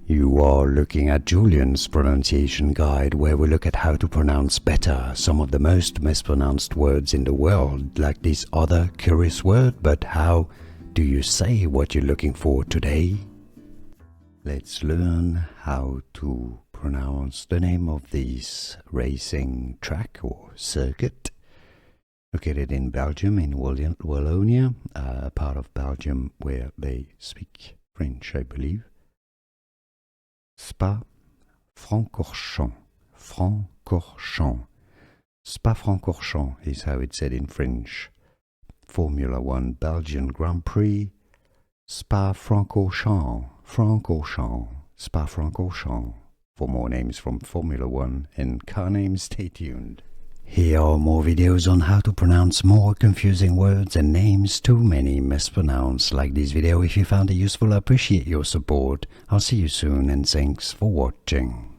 You are looking at Julian's pronunciation guide, where we look at how to pronounce better some of the most mispronounced words in the world, like this other curious word. But how do you say what you're looking for today? Let's learn how to pronounce the name of this racing track or circuit, located in Belgium, in Wallonia, a part of Belgium where they speak French, I believe. Spa-Francorchamps. Francorchamps. Spa-Francorchamps is how it's said in French. Formula 1 Belgian Grand Prix. Spa-Francorchamps. Francorchamps. Spa-Francorchamps. For more names from Formula 1 and car names, stay tuned. Here are more videos on how to pronounce more confusing words and names too many mispronounced. Like this video if you found it useful. I appreciate your support. I'll see you soon and thanks for watching.